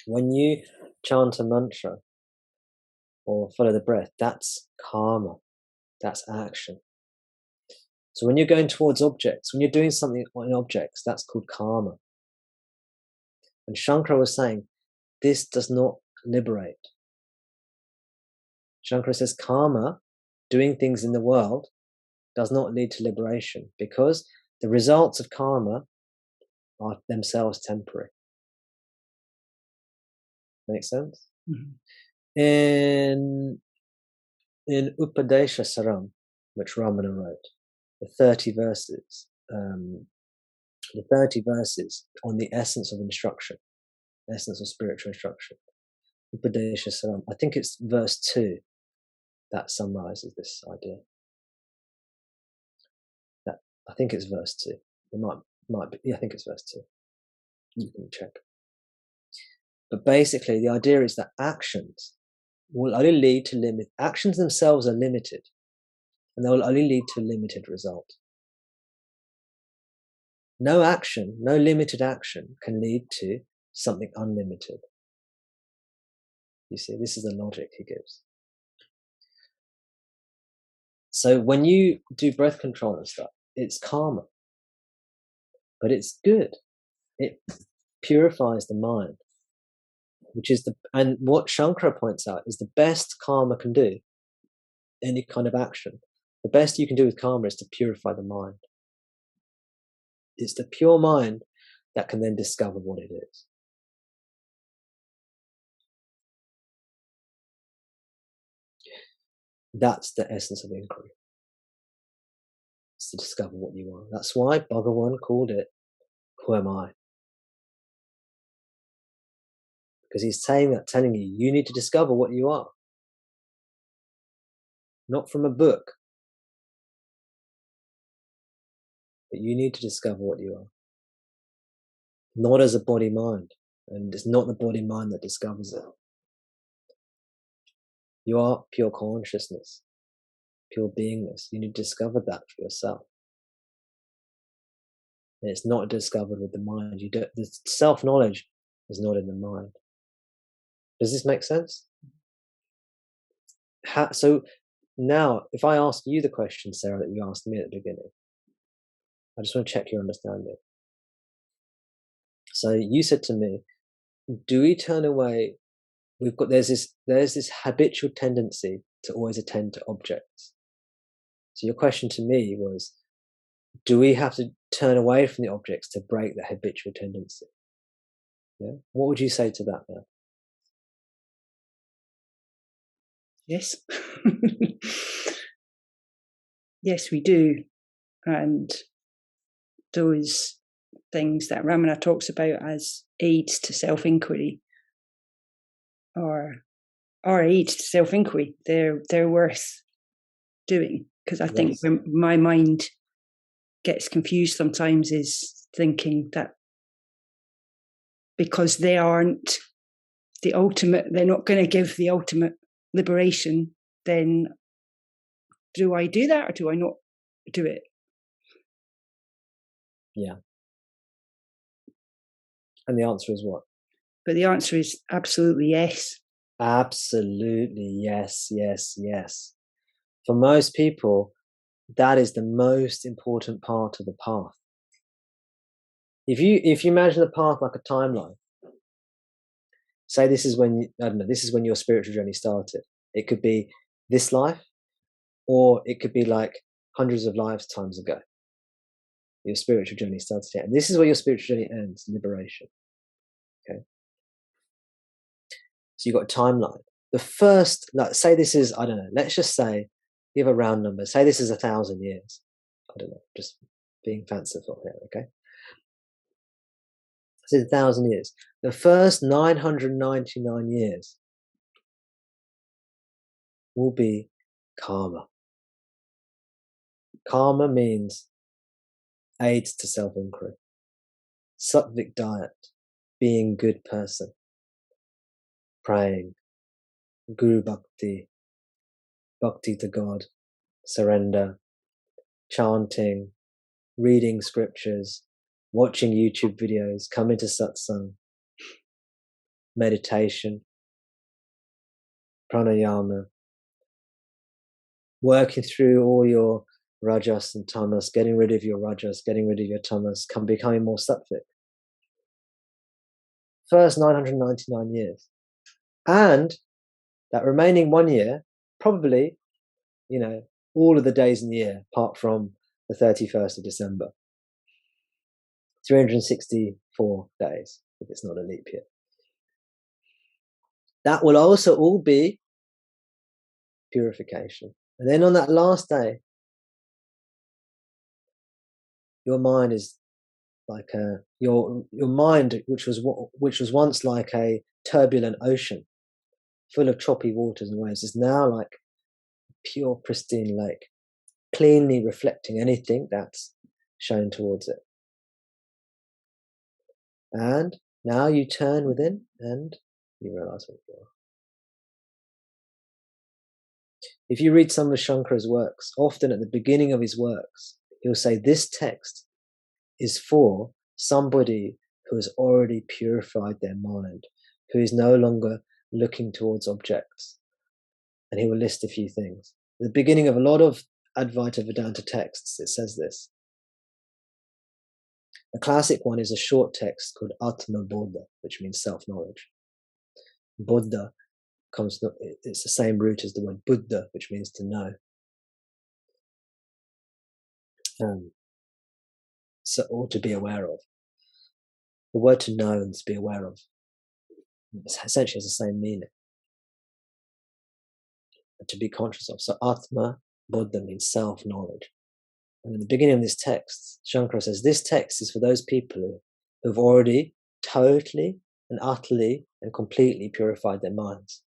When you chant a mantra or follow the breath, that's karma, that's action. So when you're going towards objects, when you're doing something on objects, that's called karma. And Shankara was saying, this does not liberate. Shankara says karma, doing things in the world, does not lead to liberation because the results of karma are themselves temporary. Make sense? Mm-hmm. In Upadesha Saram, which Ramana wrote, the 30 verses on the essence of instruction, essence of spiritual instruction. Upadesha Saram, I think it's verse 2 that summarizes this idea. I think it's verse 2. It might be. Yeah, I think it's verse 2. You can check. But basically, the idea is that actions will only lead to limit. Actions themselves are limited, and they will only lead to a limited result. No action, no limited action, can lead to something unlimited. You see, this is the logic he gives. So when you do breath control and stuff, it's karma, but it's good. It purifies the mind, which is and what Shankara points out is the best karma can do, any kind of action. The best you can do with karma is to purify the mind. It's the pure mind that can then discover what it is. That's the essence of inquiry. It's to discover what you are. That's why Bhagavan called it, who am I? Because he's telling you, you need to discover what you are. Not from a book. But you need to discover what you are. Not as a body-mind. And it's not the body-mind that discovers it. You are pure consciousness, pure beingness. You need to discover that for yourself. And it's not discovered with the mind. The self-knowledge is not in the mind. Does this make sense? So now, if I ask you the question, Sarah, that you asked me at the beginning, I just want to check your understanding. So you said to me, do we turn away? There's this habitual tendency to always attend to objects. So your question to me was, do we have to turn away from the objects to break the habitual tendency? Yeah. What would you say to that now? Yes. Yes, we do. And those things that Ramana talks about as aids to self-inquiry or aids to self-inquiry, they're worth doing. Because I think where my mind gets confused sometimes is thinking that because they aren't the ultimate, they're not going to give the ultimate liberation, then do I do that or do I not do it? Yeah. And the answer is what? But the answer is absolutely yes. Absolutely yes, yes, yes. For most people, that is the most important part of the path. If you imagine the path like a timeline, say this is when your spiritual journey started. It could be this life, or it could be like hundreds of lifetimes ago. Your spiritual journey started here. And this is where your spiritual journey ends, liberation. Okay. So you've got a timeline. The first, say this is, I don't know, let's just say, give a round number. Say this is 1,000 years. I don't know, just being fanciful here, okay? This is 1,000 years. The first 999 years will be karma. Karma means aids to self-inquiry. Sattvic diet, being good person, praying, guru bhakti, bhakti to God, surrender, chanting, reading scriptures, watching YouTube videos, coming to satsang, meditation, pranayama, working through all your rajas and tamas, getting rid of your rajas, getting rid of your tamas, becoming more sattvic. First 999 years. And that remaining 1 year, probably, all of the days in the year, apart from the 31st of December. 364 days, if it's not a leap year. That will also all be purification. And then on that last day, your mind is like your mind, which was once like a turbulent ocean, full of choppy waters and waves, is now like a pure, pristine lake, cleanly reflecting anything that's shown towards it. And now you turn within and you realize what you are. If you read some of Shankara's works, often at the beginning of his works, he'll say this text is for somebody who has already purified their mind, who is no longer looking towards objects. And he will list a few things. At the beginning of a lot of Advaita Vedanta texts, it says this. A classic one is a short text called Atma Bodha, which means self-knowledge. Bodha it's the same root as the word Buddha, which means to know. Or to be aware of. The word to know and to be aware of essentially has the same meaning. And to be conscious of. So Atma Bodha means self-knowledge. And at the beginning of this text, Shankara says, this text is for those people who have already totally and utterly and completely purified their minds,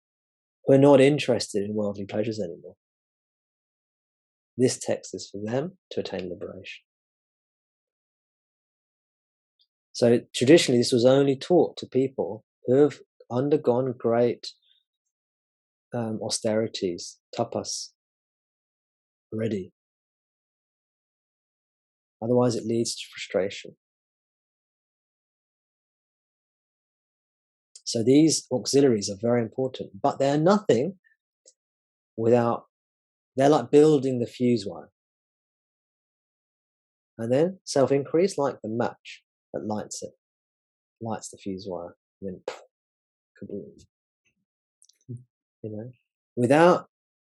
who are not interested in worldly pleasures anymore. This text is for them to attain liberation. So traditionally, this was only taught to people who have undergone great austerities, tapas, already. Otherwise, it leads to frustration. So these auxiliaries are very important, but they're nothing without, they're like building the fuse wire. And then self-inquiry is like the match that lights the fuse wire. And then, kaboom.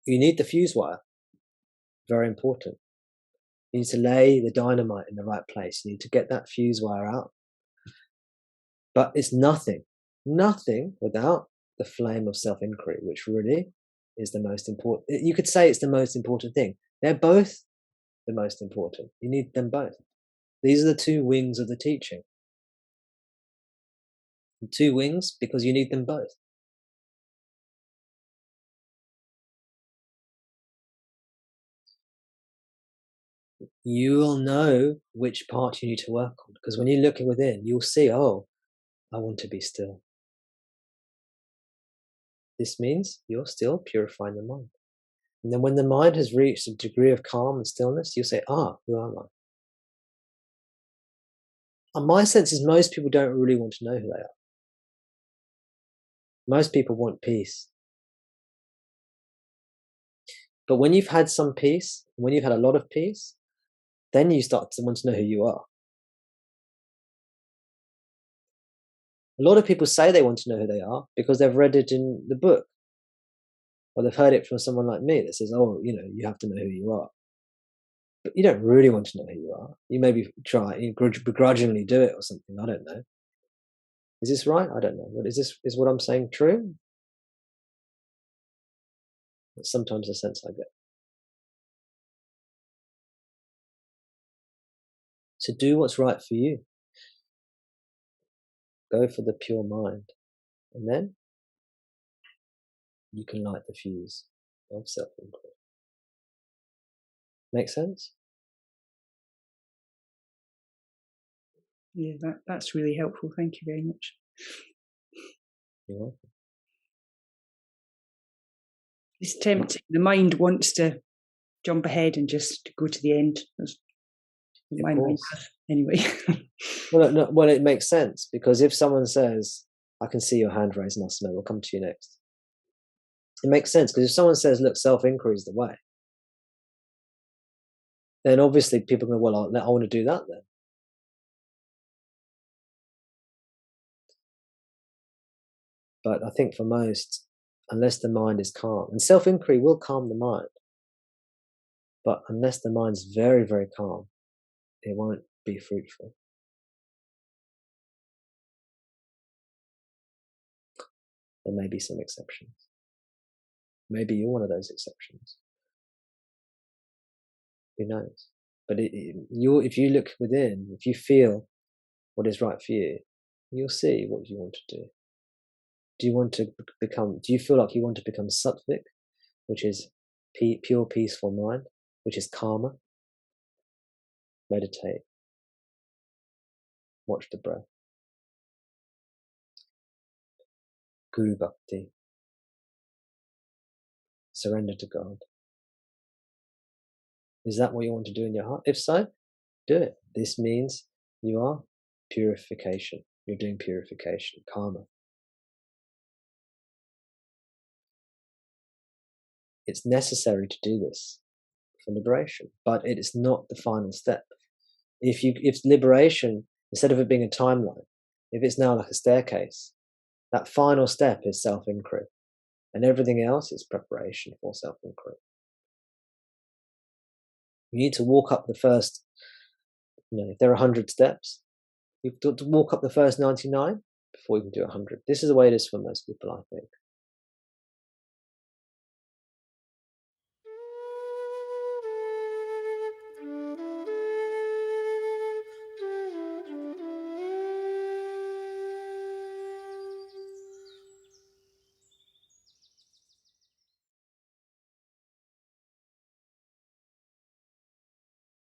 You need the fuse wire. Very important. You need to lay the dynamite in the right place. You need to get that fuse wire out. But it's nothing without the flame of self-inquiry, which really is the most important. You could say it's the most important thing. They're both the most important. You need them both. These are the two wings of the teaching. The two wings because you need them both. You will know which part you need to work on, because when you're looking within, you'll see, oh, I want to be still. This means you're still purifying the mind. And then when the mind has reached a degree of calm and stillness, you'll say, who am I? And my sense is most people don't really want to know who they are. Most people want peace. But when you've had some peace, when you've had a lot of peace, then you start to want to know who you are. A lot of people say they want to know who they are because they've read it in the book. Or they've heard it from someone like me that says, you have to know who you are. But you don't really want to know who you are. You maybe begrudgingly do it or something. I don't know. Is this right? I don't know. Is what I'm saying true? That's sometimes the sense I get. So do what's right for you. Go for the pure mind. And then you can light the fuse of self-inquiry. Make sense? Yeah, that's really helpful. Thank you very much. You're welcome. It's tempting. The mind wants to jump ahead and just go to the end. My mind does, anyway. Well, it makes sense, because if someone says, I can see your hand raised, Nasima. We'll come to you next. It makes sense, because if someone says, look, self-inquiry is the way, then obviously people go, well, I want to do that then. But I think for most, unless the mind is calm, and self-inquiry will calm the mind, but unless the mind's very, very calm, it won't be fruitful. There may be some exceptions. Maybe you're one of those exceptions. Who knows? But if you look within, if you feel what is right for you, you'll see what you want to do. Do you feel like you want to become sattvic, which is pure, peaceful mind, which is calmer? Meditate. Watch the breath. Guru Bhakti. Surrender to God. Is that what you want to do in your heart? If so, do it. This means you are purification. You're doing purification, karma. It's necessary to do this for liberation, but it is not the final step. If liberation, instead of it being a timeline, if it's now like a staircase, that final step is self-inquiry, and everything else is preparation for self-inquiry. You need to walk up the first, if there are 100 steps, you've got to walk up the first 99 before you can do 100. This is the way it is for most people, I think.